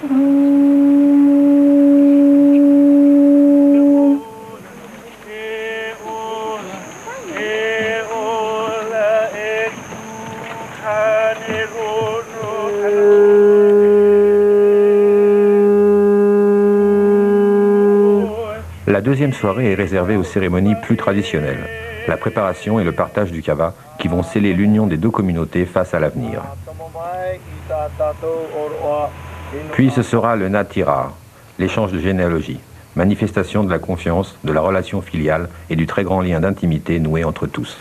La deuxième soirée est réservée aux cérémonies plus traditionnelles, la préparation et le partage du kava qui vont sceller l'union des deux communautés face à l'avenir. Puis ce sera le Natira, l'échange de généalogie, manifestation de la confiance, de la relation filiale et du très grand lien d'intimité noué entre tous.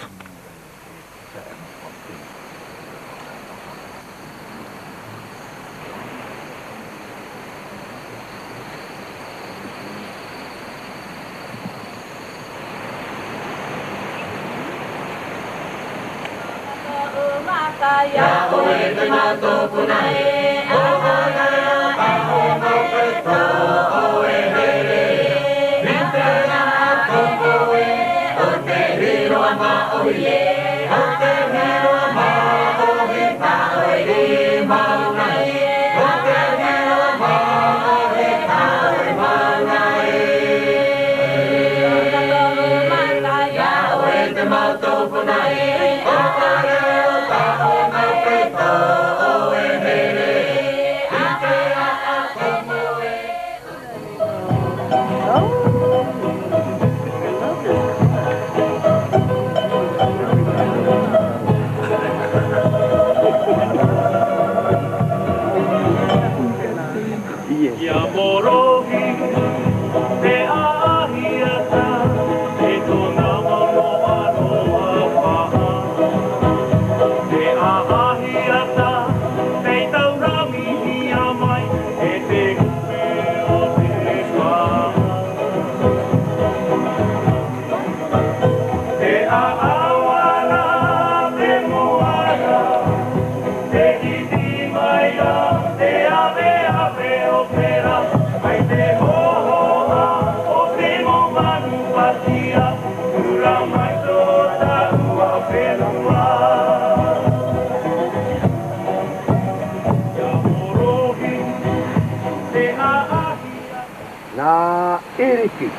Na Eriki.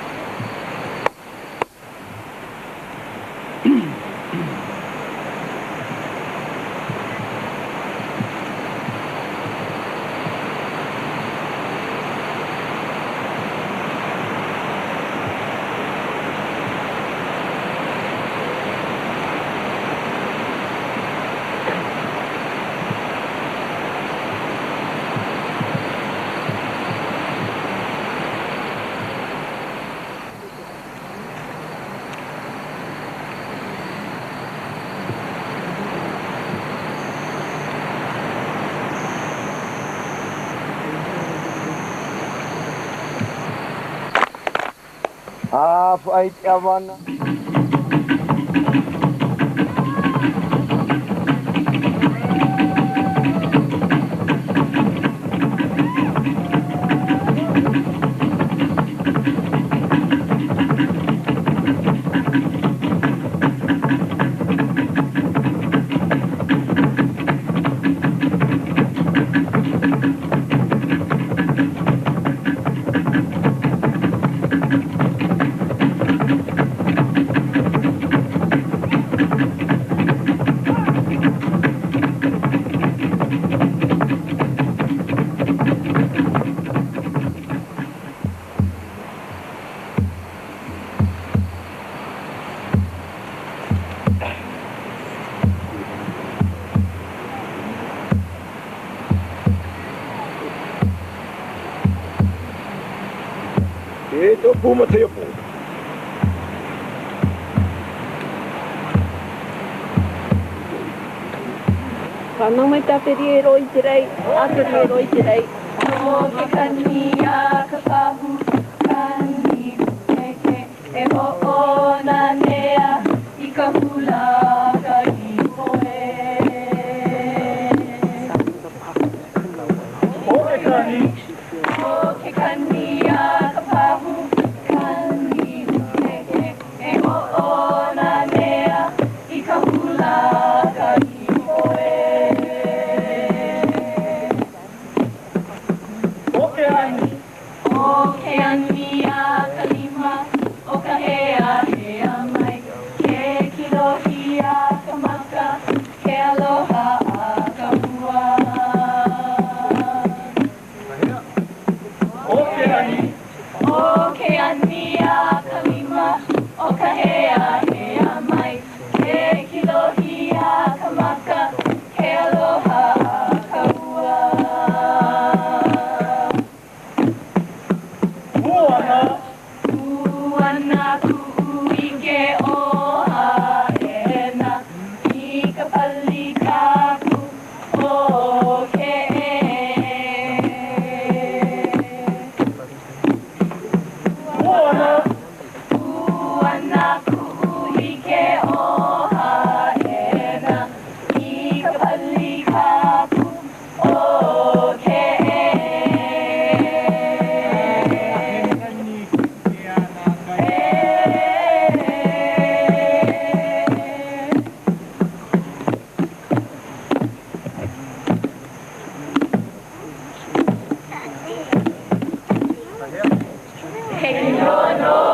Fight Yaman. Ito pumatay po. Kanang may tapiriero itiray, atiriero itiray. Oge kaniya kapahu kani keke e o na nea ikahula kai poe. Oge kani. Oge kaniya kapahu kani keke e o na nea ikahula kai poe. ke ania kalima o ka hea hea mai ke kilohia ka maka ke aloha a ka hua o ke ania kalima o ka hea hea mai ke kilohia ka maka ke aloha a ka hua Uana ku'uike o haena I ka pali kaku o ke Uana ku'uike o haena I ka pali kaku o ke Hey, no, no.